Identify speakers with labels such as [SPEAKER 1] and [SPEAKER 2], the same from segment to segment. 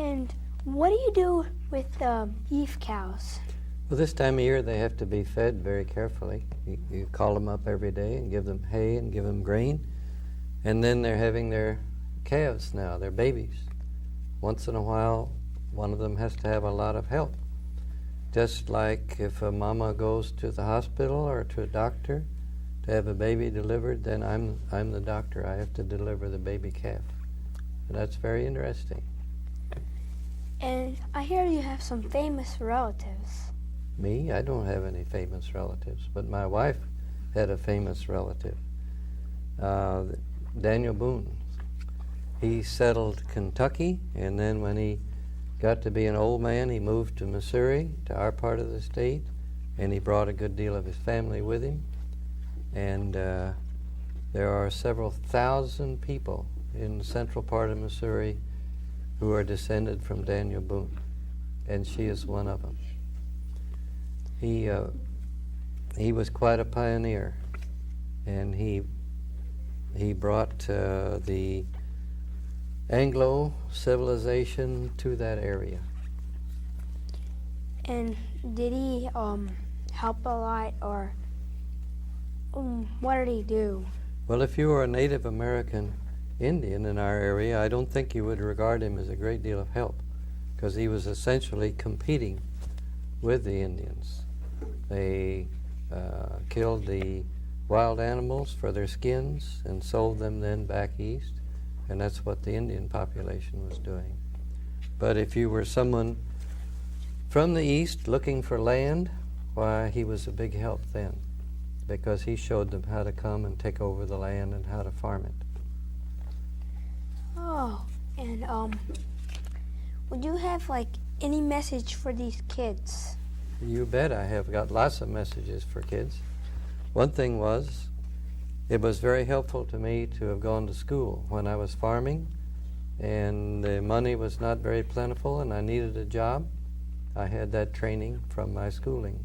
[SPEAKER 1] And what do you do with beef cows?
[SPEAKER 2] Well, this time of year they have to be fed very carefully. You call them up every day and give them hay and give them grain. And then they're having their calves now, their babies. Once in a while, one of them has to have a lot of help. Just like if a mama goes to the hospital or to a doctor to have a baby delivered, then I'm the doctor. I have to deliver the baby calf. And that's very interesting.
[SPEAKER 1] And I hear you have some famous relatives.
[SPEAKER 2] Me? I don't have any famous relatives, but my wife had a famous relative, Daniel Boone. He settled Kentucky, and then when he got to be an old man, he moved to Missouri, to our part of the state, and he brought a good deal of his family with him. And there are several thousand people in the central part of Missouri who are descended from Daniel Boone, and she is one of them. He was quite a pioneer, and he brought the Anglo civilization to that area.
[SPEAKER 1] And did he help a lot, or what did he do?
[SPEAKER 2] Well, if you were a Native American Indian in our area, I don't think you would regard him as a great deal of help, because he was essentially competing with the Indians. They killed the wild animals for their skins and sold them then back east, and that's what the Indian population was doing. But if you were someone from the east looking for land, why, he was a big help then, because he showed them how to come and take over the land and how to farm it.
[SPEAKER 1] Oh, and would you have like any message for these kids?
[SPEAKER 2] You bet. I have got lots of messages for kids. One thing was, it was very helpful to me to have gone to school when I was farming, and the money was not very plentiful, and I needed a job. I had that training from my schooling,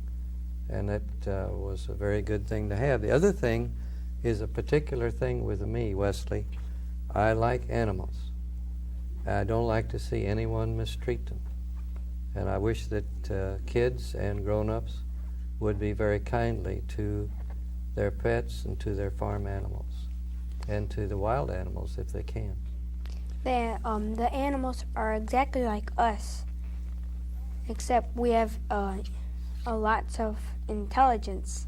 [SPEAKER 2] and that was a very good thing to have. The other thing is a particular thing with me, Wesley. I like animals. I don't like to see anyone mistreat them. And I wish that kids and grown-ups would be very kindly to their pets and to their farm animals and to the wild animals if they can.
[SPEAKER 1] The animals are exactly like us, except we have a lots of intelligence.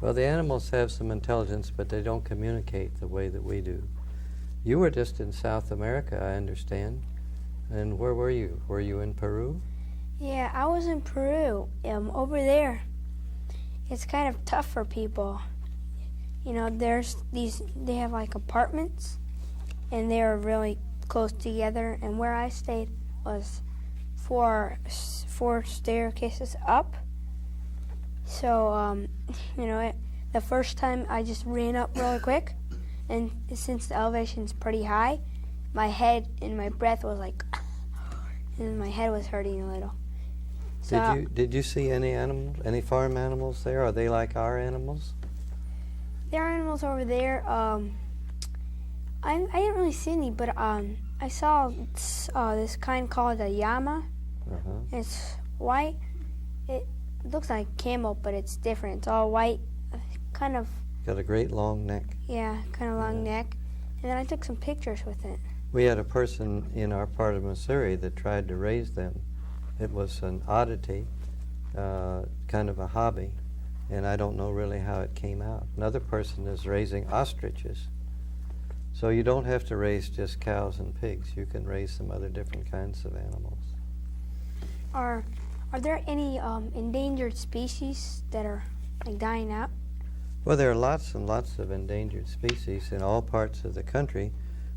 [SPEAKER 2] Well, the animals have some intelligence, but they don't communicate the way that we do. You were just in South America, I understand. And where were you? Were you in Peru?
[SPEAKER 1] Yeah, I was in Peru. Over there, it's kind of tough for people. You know, they have like apartments, and they're really close together. And where I stayed was four staircases up. So, you know, the first time I just ran up really quick, and since the elevation's pretty high, my head and my breath was like, and my head was hurting a little. So,
[SPEAKER 2] did you see any animals, any farm animals there? Are they like our animals?
[SPEAKER 1] There are animals over there. I didn't really see any, but I saw this kind called a llama. It's white. It looks like camel, but it's different. It's all white, kind of.
[SPEAKER 2] Got a great long neck.
[SPEAKER 1] Yeah, kind of long neck. And then I took some pictures with it.
[SPEAKER 2] We had a person in our part of Missouri that tried to raise them. It was an oddity, kind of a hobby, and I don't know really how it came out. Another person is raising ostriches. So you don't have to raise just cows and pigs. You can raise some other different kinds of animals.
[SPEAKER 1] Are there any endangered species that are like dying out?
[SPEAKER 2] Well, there are lots and lots of endangered species in all parts of the country.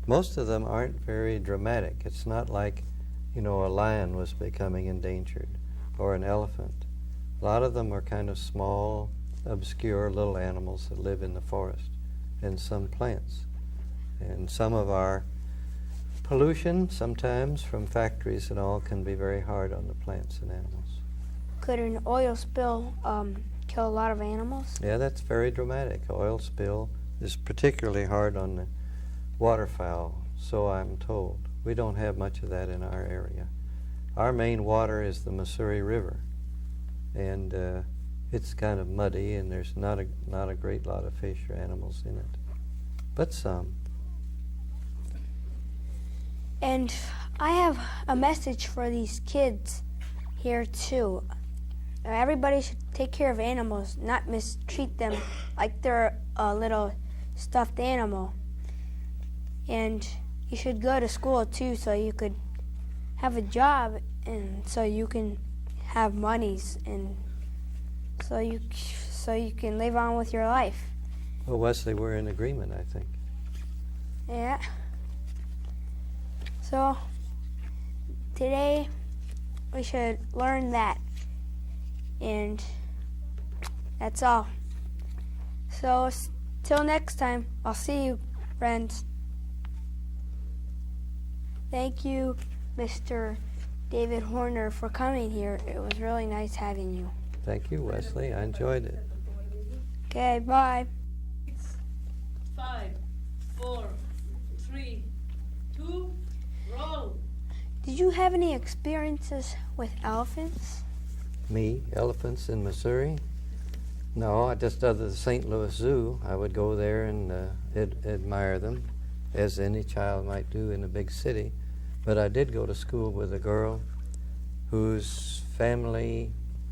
[SPEAKER 2] Most of them aren't very dramatic. It's not like, you know, a lion was becoming endangered or an elephant. A lot of them are kind of small, obscure little animals that live in the forest, and some plants. And some of our pollution, sometimes from factories and all, can be very hard on the plants and animals.
[SPEAKER 1] Could an oil spill kill a lot of animals?
[SPEAKER 2] Yeah, that's very dramatic. Oil spill is particularly hard on the waterfowl, so I'm told. We don't have much of that in our area. Our main water is the Missouri River, and it's kind of muddy, and there's not a great lot of fish or animals in it, but some.
[SPEAKER 1] And I have a message for these kids here too. Everybody should take care of animals, not mistreat them like they're a little stuffed animal. And you should go to school too, so you could have a job, and so you can have monies, and so you can live on with your life.
[SPEAKER 2] Well, Wesley, we're in agreement, I think.
[SPEAKER 1] Yeah. So today we should learn that, and that's all. So till next time, I'll see you, friends. Thank you, Mr. David Horner, for coming here. It was really nice having you.
[SPEAKER 2] Thank you, Wesley. I enjoyed it.
[SPEAKER 1] Okay, bye.
[SPEAKER 3] 5, 4, 3, 2, roll.
[SPEAKER 1] Did you have any experiences with elephants?
[SPEAKER 2] Me, elephants in Missouri? No, I just other than the St. Louis Zoo, I would go there and admire them, as any child might do in a big city. But I did go to school with a girl whose family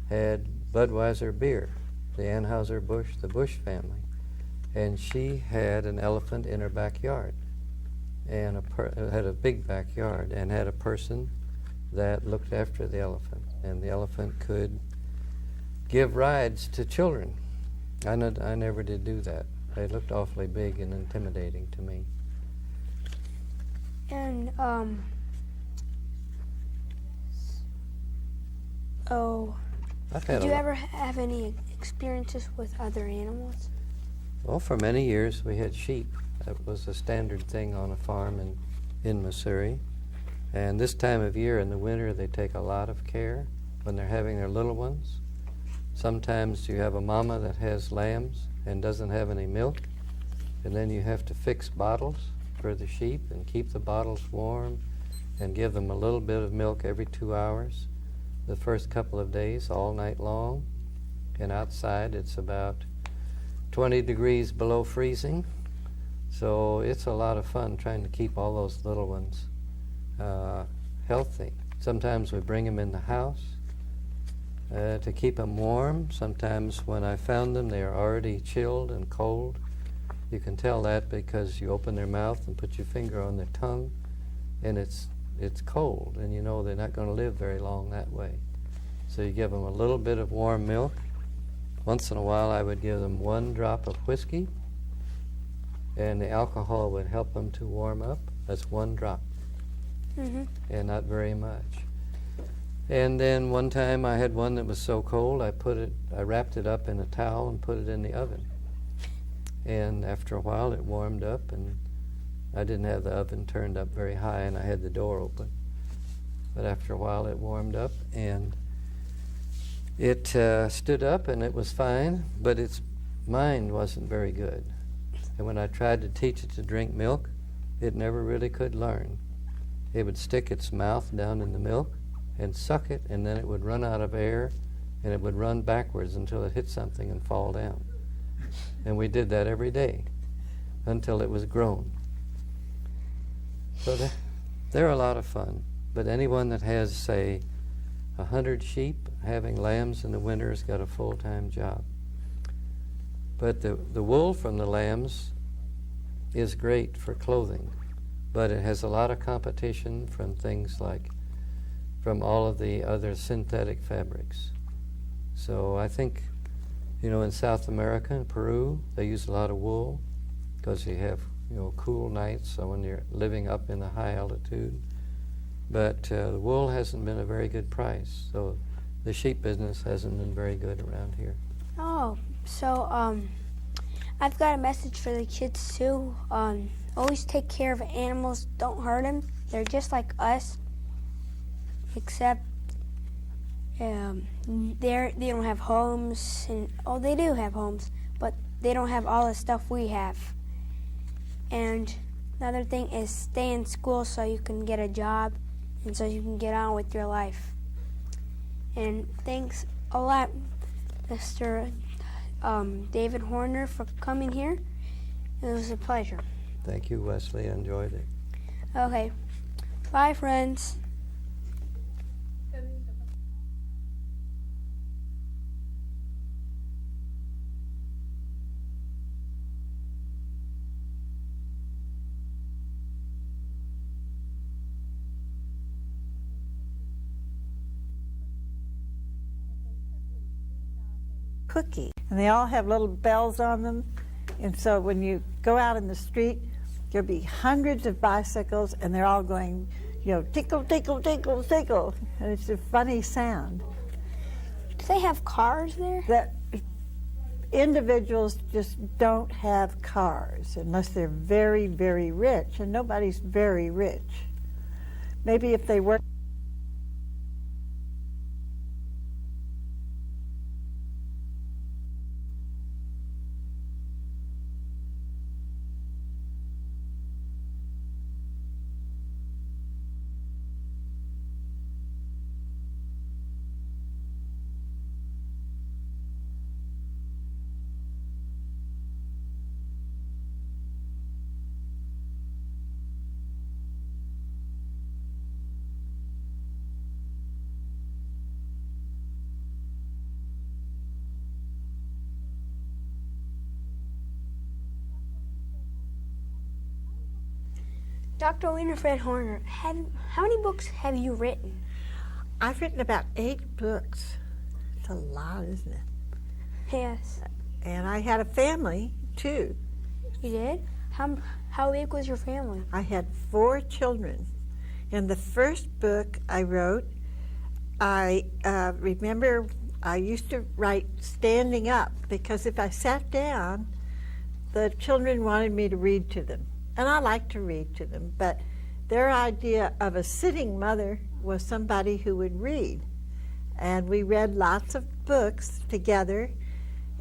[SPEAKER 2] had Budweiser beer, the Anheuser-Busch, the Busch family. And she had an elephant in her backyard, and had a big backyard, and had a person that looked after the elephant. And the elephant could give rides to children. I never did do that. They looked awfully big and intimidating to me.
[SPEAKER 1] And, did you ever have any experiences with other animals?
[SPEAKER 2] Well, for many years we had sheep. That was a standard thing on a farm in Missouri. And this time of year in the winter, they take a lot of care when they're having their little ones. Sometimes you have a mama that has lambs and doesn't have any milk, and then you have to fix bottles for the sheep and keep the bottles warm and give them a little bit of milk every 2 hours the first couple of days, all night long. And outside it's about 20 degrees below freezing. So it's a lot of fun trying to keep all those little ones healthy. Sometimes we bring them in the house to keep them warm. Sometimes when I found them, they are already chilled and cold. You can tell that because you open their mouth and put your finger on their tongue, and it's cold, and you know they're not going to live very long that way. So you give them a little bit of warm milk. Once in a while I would give them 1 drop of whiskey, and the alcohol would help them to warm up. That's 1 drop, and not very much. And then one time I had one that was so cold I wrapped it up in a towel and put it in the oven. And after a while it warmed up, and I didn't have the oven turned up very high, and I had the door open. But after a while it warmed up, and it stood up, and it was fine, but its mind wasn't very good. And when I tried to teach it to drink milk, it never really could learn. It would stick its mouth down in the milk and suck it, and then it would run out of air, and it would run backwards until it hit something and fall down. And we did that every day until it was grown. So they're a lot of fun. But anyone that has, say, 100 sheep, having lambs in the winter has got a full-time job. But the wool from the lambs is great for clothing, but it has a lot of competition from things like, from all of the other synthetic fabrics. So I think, in South America, in Peru, they use a lot of wool because you have, cool nights, so when you're living up in the high altitude. But the wool hasn't been a very good price, so the sheep business hasn't been very good around here.
[SPEAKER 1] Oh, so I've got a message for the kids too. Always take care of animals. Don't hurt them. They're just like us, except they don't have homes. And they do have homes, but they don't have all the stuff we have. And Another thing is stay in school so you can get a job and so you can get on with your life. And thanks a lot, Mr. David Horner, for coming here. It was a pleasure.
[SPEAKER 2] Thank you, Wesley. I enjoyed it.
[SPEAKER 1] Okay. Bye, friends.
[SPEAKER 4] Cookie, and they all have little bells on them, and so when you go out in the street, there'll be hundreds of bicycles, and they're all going, tinkle, tinkle, tinkle, tinkle, and it's a funny sound.
[SPEAKER 1] Do they have cars there?
[SPEAKER 4] That individuals just don't have cars unless they're very, very rich, and nobody's very rich. Maybe if they work.
[SPEAKER 1] Dr. Winifred Horner, how many books have you written?
[SPEAKER 4] I've written about 8 books. It's a lot, isn't it?
[SPEAKER 1] Yes.
[SPEAKER 4] And I had a family, too.
[SPEAKER 1] You did? How big was your family?
[SPEAKER 4] I had 4 children. And the first book I wrote, I remember I used to write standing up because if I sat down, the children wanted me to read to them. And I like to read to them, but their idea of a sitting mother was somebody who would read. And we read lots of books together.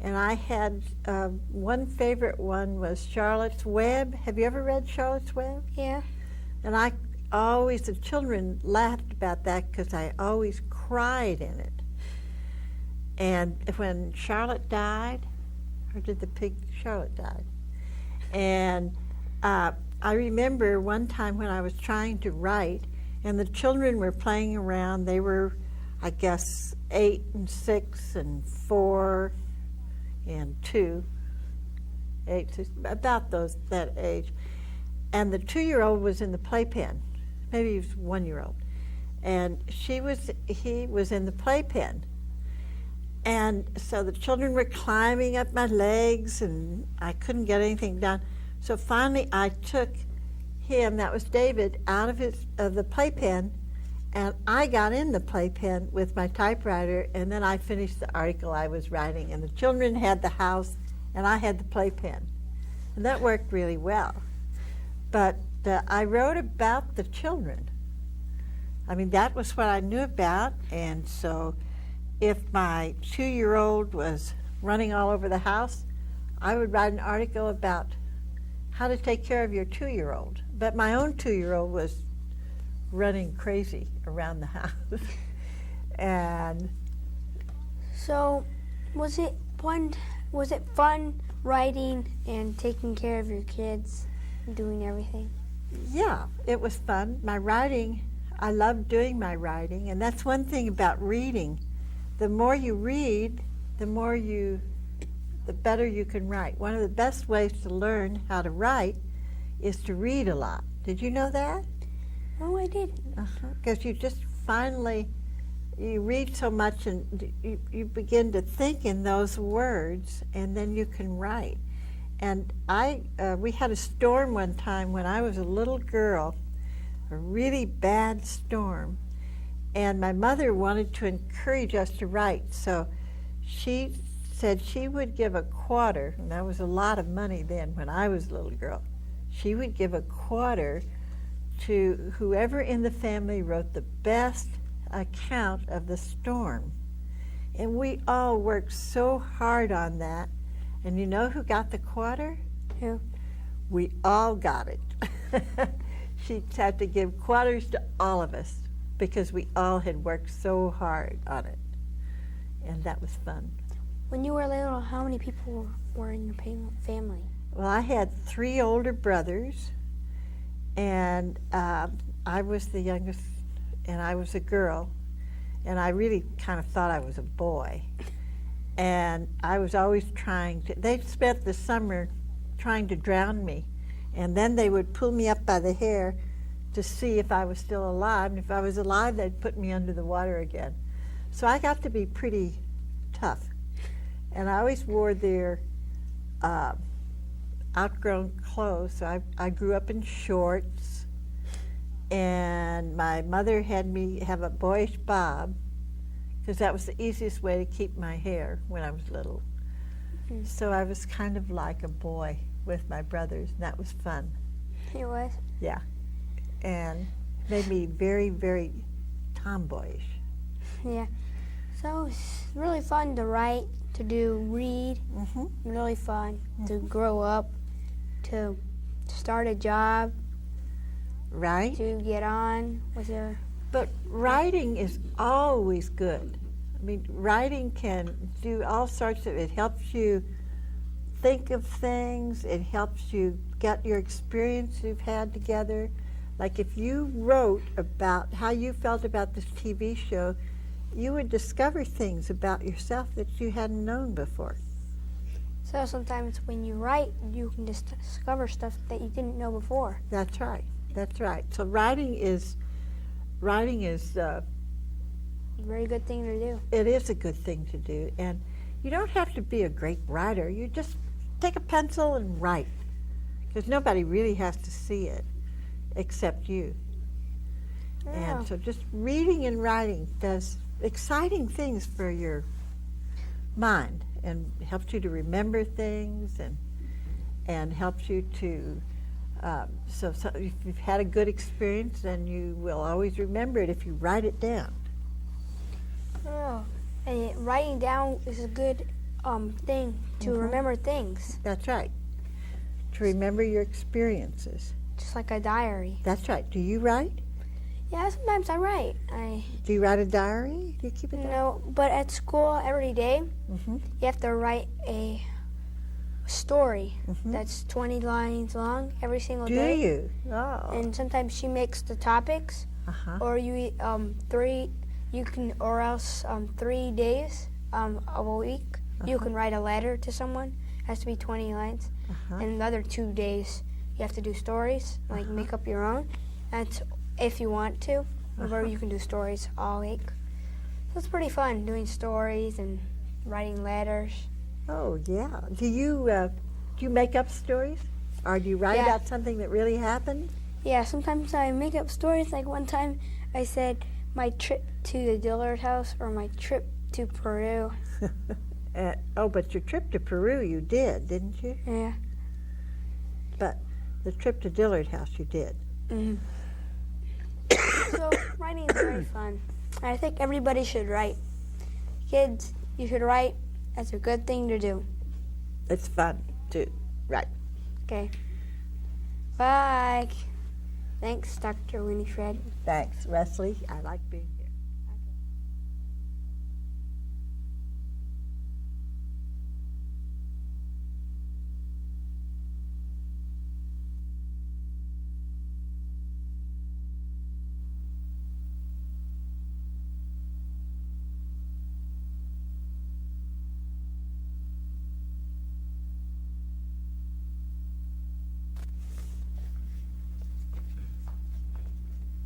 [SPEAKER 4] And I had one favorite one was Charlotte's Web. Have you ever read Charlotte's Web?
[SPEAKER 1] Yeah.
[SPEAKER 4] And the children laughed about that because I always cried in it. And when Charlotte died, or did the pig, Charlotte died. And I remember one time when I was trying to write, and the children were playing around. They were, I guess, 8 and 6 and 4 and 2, 8, 6, about that age. And the 2-year-old was in the playpen. Maybe he was 1-year-old. And he was in the playpen. And so the children were climbing up my legs, and I couldn't get anything done. So finally I took him, that was David, out of the playpen, and I got in the playpen with my typewriter, and then I finished the article I was writing. And the children had the house, and I had the playpen. And that worked really well. But I wrote about the children. I mean, that was what I knew about, and so if my 2-year-old was running all over the house, I would write an article about how to take care of your 2-year-old. But my own 2-year-old was running crazy around the house. And
[SPEAKER 1] so was it fun writing and taking care of your kids and doing everything?
[SPEAKER 4] yeah, it was fun. My writing, I loved doing my writing, and that's one thing about reading. The more you read, the better you can write. One of the best ways to learn how to write is to read a lot. Did you know that?
[SPEAKER 1] No, I didn't.
[SPEAKER 4] Because you just finally, you read so much and you begin to think in those words, and then you can write. And we had a storm one time when I was a little girl, a really bad storm, and my mother wanted to encourage us to write, so she said she would give a quarter, and that was a lot of money then when I was a little girl. She would give a quarter to whoever in the family wrote the best account of the storm. And we all worked so hard on that. And you know who got the quarter?
[SPEAKER 1] Who?
[SPEAKER 4] We all got it. She'd have to give quarters to all of us because we all had worked so hard on it. And that was fun.
[SPEAKER 1] When you were little, how many people were in your family?
[SPEAKER 4] Well, I had 3 older brothers, and I was the youngest, and I was a girl, and I really kind of thought I was a boy. And I was always trying to, they spent the summer trying to drown me, and then they would pull me up by the hair to see if I was still alive, and if I was alive, they'd put me under the water again. So I got to be pretty tough, and I always wore their outgrown clothes. So I grew up in shorts, and my mother had me have a boyish bob because that was the easiest way to keep my hair when I was little.
[SPEAKER 1] Mm.
[SPEAKER 4] So I was kind of like a boy with my brothers, and that was fun.
[SPEAKER 1] It was?
[SPEAKER 4] Yeah. And made me very, very tomboyish.
[SPEAKER 1] Yeah. So it's really fun to write, to read.
[SPEAKER 4] Mm-hmm.
[SPEAKER 1] Really fun to grow up, to start a job,
[SPEAKER 4] Right?
[SPEAKER 1] to get on with your...
[SPEAKER 4] But writing is always good. I mean, writing can do all sorts of, it helps you think of things, it helps you get your experience you've had together. Like if you wrote about how you felt about this TV show, you would discover things about yourself that you hadn't known before.
[SPEAKER 1] So sometimes when you write, you can just discover stuff that you didn't know before.
[SPEAKER 4] That's right. That's right. So writing is
[SPEAKER 1] A very good thing to do.
[SPEAKER 4] it is a good thing to do, and you don't have to be a great writer. You just take a pencil and write, because nobody really has to see it except you.
[SPEAKER 1] Yeah.
[SPEAKER 4] And so just reading and writing does exciting things for your mind and helps you to remember things and helps you to so if you've had a good experience, then you will always remember it if you write it down.
[SPEAKER 1] Oh, and writing down is a good thing to remember things,
[SPEAKER 4] That's right. To remember your experiences.
[SPEAKER 1] just like a diary.
[SPEAKER 4] That's right. Do you write?
[SPEAKER 1] Yeah, sometimes I write.
[SPEAKER 4] Do you write a diary? Do you keep a diary?
[SPEAKER 1] No, but at school every day,
[SPEAKER 4] Mm-hmm.
[SPEAKER 1] you have to write a story
[SPEAKER 4] Mhm.
[SPEAKER 1] that's 20 lines long every single
[SPEAKER 4] Do
[SPEAKER 1] day.
[SPEAKER 4] you? Oh.
[SPEAKER 1] And sometimes she makes the topics,
[SPEAKER 4] Uh-huh.
[SPEAKER 1] or you eat 3. You can, or else 3 days of a week. You can write a letter to someone. It has to be 20 lines.
[SPEAKER 4] Uh-huh.
[SPEAKER 1] And the other 2 days, you have to do stories, like make up your own. That's if you want to, or you can do stories all week. So it's pretty fun doing stories and writing letters.
[SPEAKER 4] Oh, yeah. Do you make up stories? Or do you write
[SPEAKER 1] Yeah.
[SPEAKER 4] about something that really happened?
[SPEAKER 1] Yeah, sometimes I make up stories. Like one time I said my trip to the Dillard house or my trip to Peru.
[SPEAKER 4] But your trip to Peru you did, didn't you?
[SPEAKER 1] Yeah.
[SPEAKER 4] But the trip to Dillard House you did.
[SPEAKER 1] Mm. So writing is very fun. I think everybody should write. Kids, you should write. That's a good thing to do.
[SPEAKER 4] It's fun to write.
[SPEAKER 1] Okay. Bye. Thanks, Dr. Winifred.
[SPEAKER 4] Thanks, Wesley. I like being here.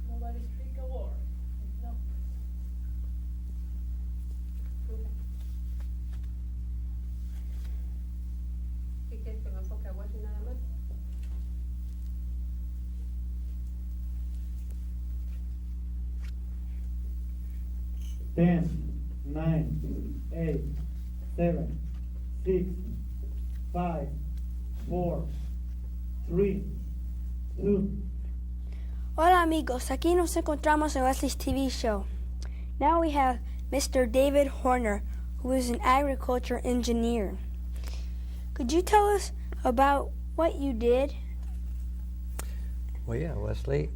[SPEAKER 3] Nobody speak a word. No.
[SPEAKER 5] ¿Y qué? ¿Con enfoque a Washington nada más?
[SPEAKER 6] Ten, 9, 8, 7, 6, 5, 4, 3, 2.
[SPEAKER 1] Hola amigos, aquí nos encontramos en WESLEY S TV Show. Now we have Mr. David Horner, who is an agriculture engineer. Could you tell us about what you did?
[SPEAKER 2] Well, yeah, Wesley.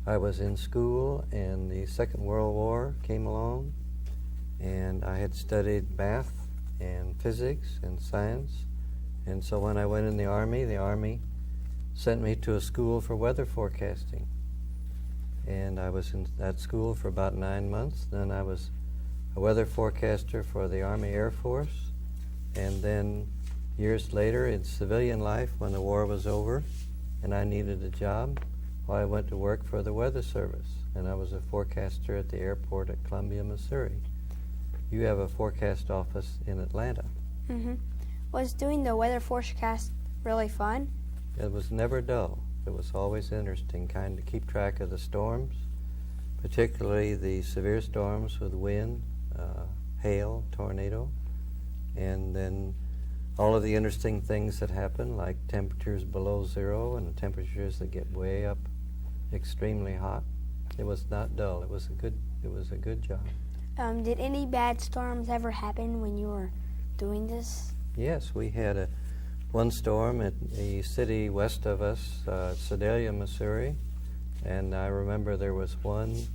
[SPEAKER 2] I was in school, and the Second World War came along, and I had studied math and physics and science. And so when I went in the Army sent me to a school for weather forecasting. And I was in that school for about 9 months. Then I was a weather forecaster for the Army Air Force. And then years later, in civilian life, when the war was over and I needed a job, well, I went to work for the Weather Service, and I was a forecaster at the airport at Columbia, Missouri. You have a forecast office in Atlanta.
[SPEAKER 1] Mm-hmm. Was doing the weather forecast really fun?
[SPEAKER 2] It was never dull. It was always interesting, kind of keep track of the storms, particularly the severe storms with wind, hail, tornado, and then all of the interesting things that happen, like temperatures below zero and the temperatures that get way up extremely hot. It was not dull. It was a good job.
[SPEAKER 1] Did any bad storms ever happen when you were doing this?
[SPEAKER 2] Yes, we had one storm at a city west of us, Sedalia, Missouri, and I remember there was one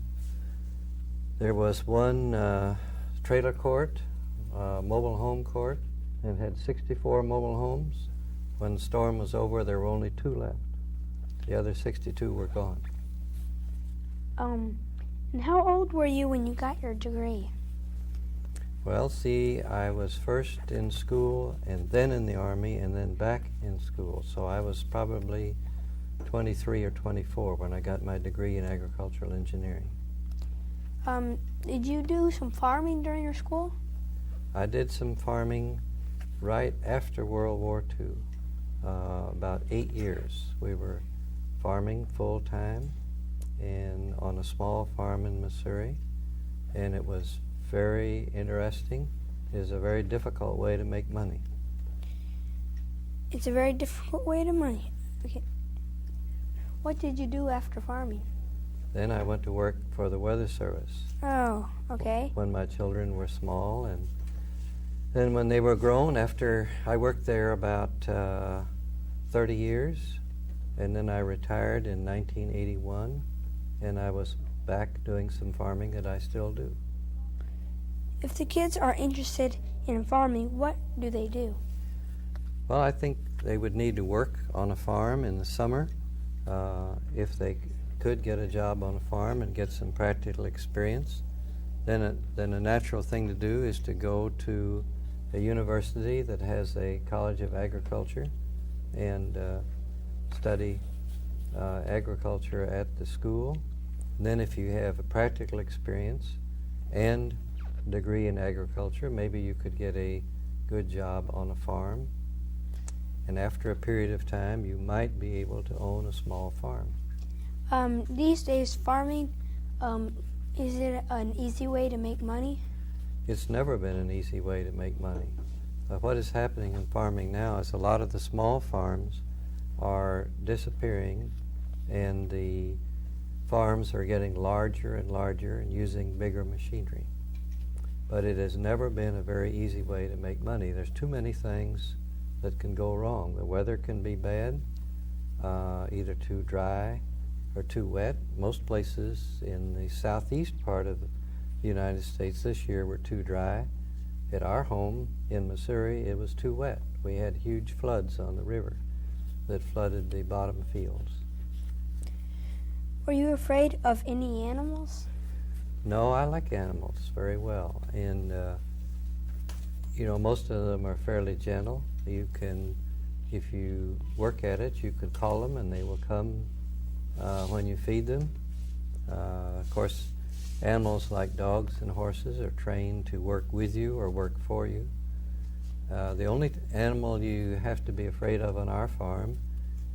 [SPEAKER 2] trailer court, mobile home court, and had 64 mobile homes. When the storm was over, there were only 2 left. The other 62 were gone.
[SPEAKER 1] And how old were you when you got your degree?
[SPEAKER 2] Well, see, I was first in school and then in the Army and then back in school. So I was probably 23 or 24 when I got my degree in agricultural engineering.
[SPEAKER 1] Did you do some farming during your school?
[SPEAKER 2] I did some farming right after World War II. About 8 years we were farming full time and on a small farm in Missouri, and it was very interesting. It is a very difficult way to make money.
[SPEAKER 1] It's a very difficult way to money. Okay. What did you do after farming?
[SPEAKER 2] Then I went to work for the Weather Service.
[SPEAKER 1] Oh, okay.
[SPEAKER 2] When my children were small, and then when they were grown, after I worked there about 30 years, and then I retired in 1981, and I was back doing some farming that I still do.
[SPEAKER 1] If the kids are interested in farming, what do they do?
[SPEAKER 2] Well, I think they would need to work on a farm in the summer. If they could get a job on a farm and get some practical experience, then a natural thing to do is to go to a university that has a College of Agriculture and study agriculture at the school. And then if you have a practical experience and degree in agriculture, maybe you could get a good job on a farm. And after a period of time, you might be able to own a small farm.
[SPEAKER 1] These days, farming, is it an easy way to make money?
[SPEAKER 2] It's never been an easy way to make money. What is happening in farming now is a lot of the small farms are disappearing, and the farms are getting larger and larger and using bigger machinery. But it has never been a very easy way to make money. There's too many things that can go wrong. The weather can be bad, either too dry or too wet. Most places in the southeast part of the United States this year were too dry. At our home in Missouri, it was too wet. We had huge floods on the river that flooded the bottom fields.
[SPEAKER 1] Were you afraid of any animals?
[SPEAKER 2] No, I like animals very well, and most of them are fairly gentle. You can, if you work at it, you can call them and they will come when you feed them. Of course, animals like dogs and horses are trained to work with you or work for you. The only animal you have to be afraid of on our farm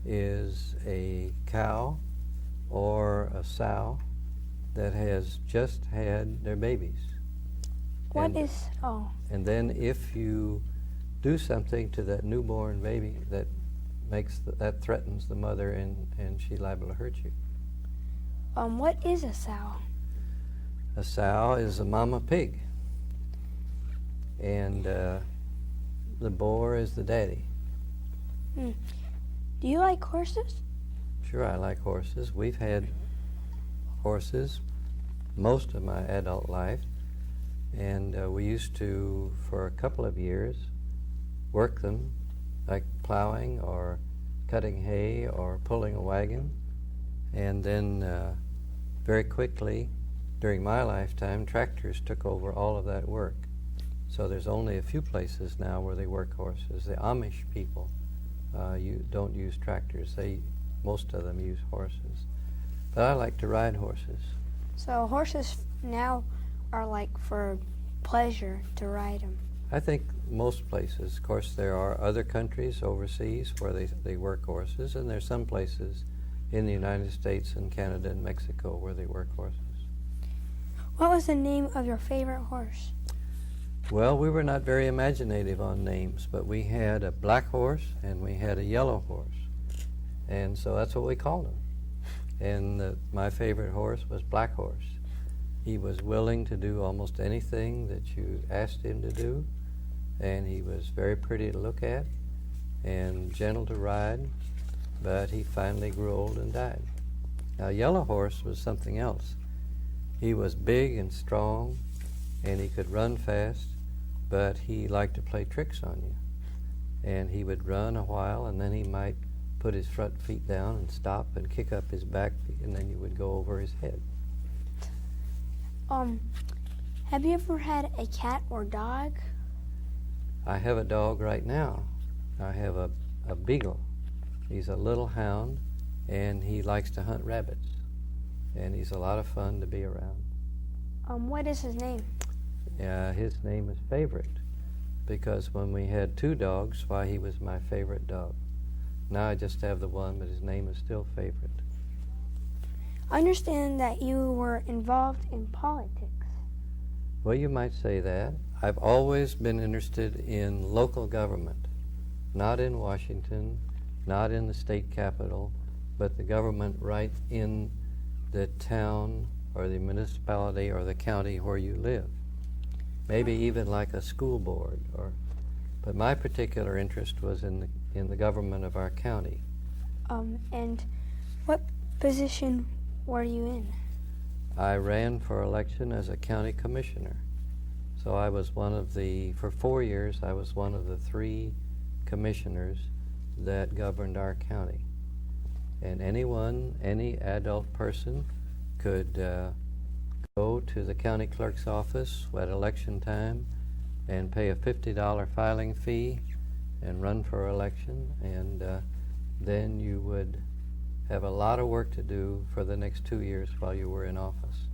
[SPEAKER 2] is a cow or a sow that has just had their babies. And then if you do something to that newborn baby that threatens the mother, and she's liable to hurt you.
[SPEAKER 1] What is a sow?
[SPEAKER 2] A sow is a mama pig, and the boar is the daddy.
[SPEAKER 1] Do Do you like horses?
[SPEAKER 2] Sure, I like horses. We've had horses most of my adult life, and we used to, for a couple of years, work them, like plowing or cutting hay or pulling a wagon. And then very quickly, during my lifetime, tractors took over all of that work. So there's only a few places now where they work horses. The Amish people don't use tractors. Most of them use horses. But I like to ride horses.
[SPEAKER 1] So horses now are like for pleasure to ride them.
[SPEAKER 2] I think most places. Of course, there are other countries overseas where they work horses, and there's some places in the United States and Canada and Mexico where they work horses.
[SPEAKER 1] What was the name of your favorite horse?
[SPEAKER 2] Well, we were not very imaginative on names, but we had a black horse and we had a yellow horse. And so that's what we called him. And my favorite horse was Black Horse. He was willing to do almost anything that you asked him to do, and he was very pretty to look at and gentle to ride, but he finally grew old and died. Now, Yellow Horse was something else. He was big and strong, and he could run fast, but he liked to play tricks on you. And he would run a while, and then he might put his front feet down and stop and kick up his back feet, and then you would go over his head.
[SPEAKER 1] Have you ever had a cat or dog?
[SPEAKER 2] I have a dog right now. I have a beagle. He's a little hound, and he likes to hunt rabbits. And he's a lot of fun to be around.
[SPEAKER 1] What is his name?
[SPEAKER 2] His name is Favorite, because when we had two dogs, why, he was my favorite dog. Now I just have the one, but his name is still Favorite.
[SPEAKER 1] I understand that you were involved in politics.
[SPEAKER 2] Well, you might say that. I've always been interested in local government, not in Washington, not in the state capitol, but the government right in the town or the municipality or the county where you live. Maybe even like a school board. But my particular interest was in the government of our county.
[SPEAKER 1] And what position were you in?
[SPEAKER 2] I ran for election as a county commissioner. So I was for 4 years, I was one of the 3 commissioners that governed our county. And any adult person could go to the county clerk's office at election time and pay a $50 filing fee and run for election, and then you would have a lot of work to do for the next 2 years while you were in office.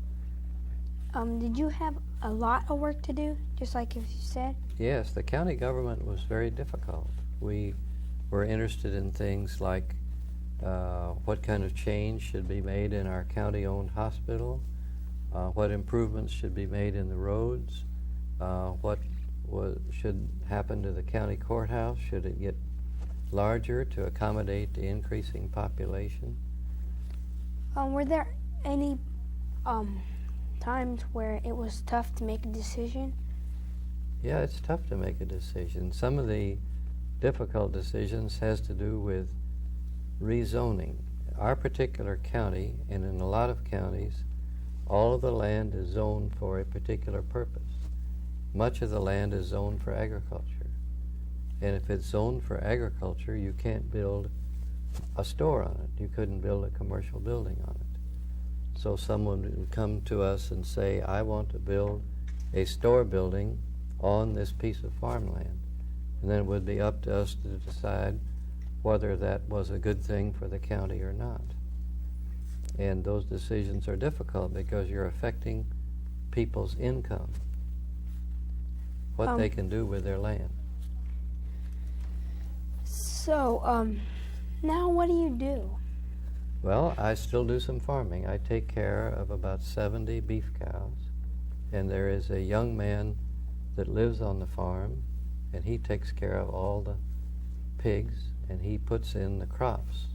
[SPEAKER 1] Did you have a lot of work to do, just like you said?
[SPEAKER 2] Yes, the county government was very difficult. We were interested in things like what kind of change should be made in our county-owned hospital, what improvements should be made in the roads, what should happen to the county courthouse, should it get larger to accommodate the increasing population.
[SPEAKER 1] Were there any times where it was tough to make a decision?
[SPEAKER 2] Yeah, it's tough to make a decision. Some of the difficult decisions has to do with rezoning. Our particular county, and in a lot of counties, all of the land is zoned for a particular purpose. Much of the land is zoned for agriculture. And if it's zoned for agriculture, you can't build a store on it. You couldn't build a commercial building on it. So someone would come to us and say, I want to build a store building on this piece of farmland. And then it would be up to us to decide whether that was a good thing for the county or not. And those decisions are difficult because you're affecting people's income, what they can do with their land.
[SPEAKER 1] So, now what do you do?
[SPEAKER 2] Well, I still do some farming. I take care of about 70 beef cows, and there is a young man that lives on the farm, and he takes care of all the pigs, and he puts in the crops.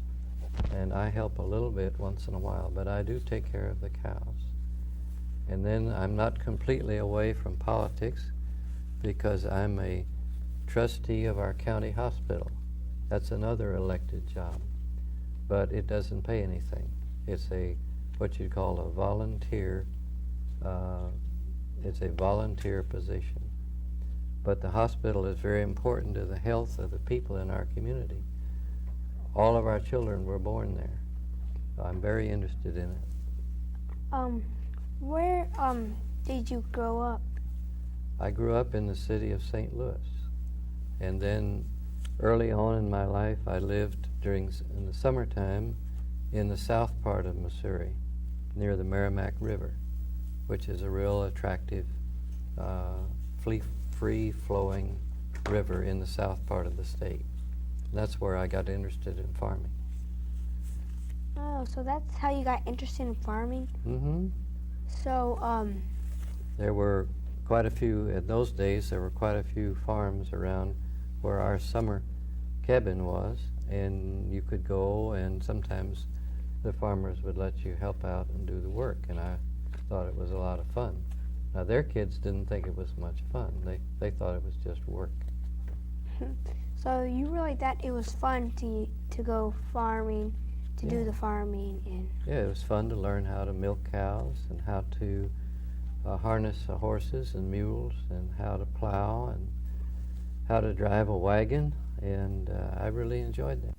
[SPEAKER 2] And I help a little bit once in a while, but I do take care of the cows. And then I'm not completely away from politics because I'm a trustee of our county hospital. That's another elected job, but it doesn't pay anything. It's what you'd call a volunteer. It's a volunteer position. But the hospital is very important to the health of the people in our community. All of our children were born there. So I'm very interested in it.
[SPEAKER 1] Where did you grow up?
[SPEAKER 2] I grew up in the city of St. Louis. And then early on in my life, I lived in the summertime in the south part of Missouri, near the Merrimack River, which is a real attractive, free-flowing river in the south part of the state. And that's where I got interested in farming.
[SPEAKER 1] Oh, so that's how you got interested in farming?
[SPEAKER 2] Mm-hmm.
[SPEAKER 1] So,
[SPEAKER 2] There were quite a few, in those days, there were quite a few farms around where our summer cabin was, and you could go, and sometimes the farmers would let you help out and do the work, and I thought it was a lot of fun. Now, their kids didn't think it was much fun. They thought it was just work.
[SPEAKER 1] so you were like that, it was fun to go farming, to do the farming, and...
[SPEAKER 2] Yeah, it was fun to learn how to milk cows and how to harness horses and mules and how to plow and how to drive a wagon, and I really enjoyed that.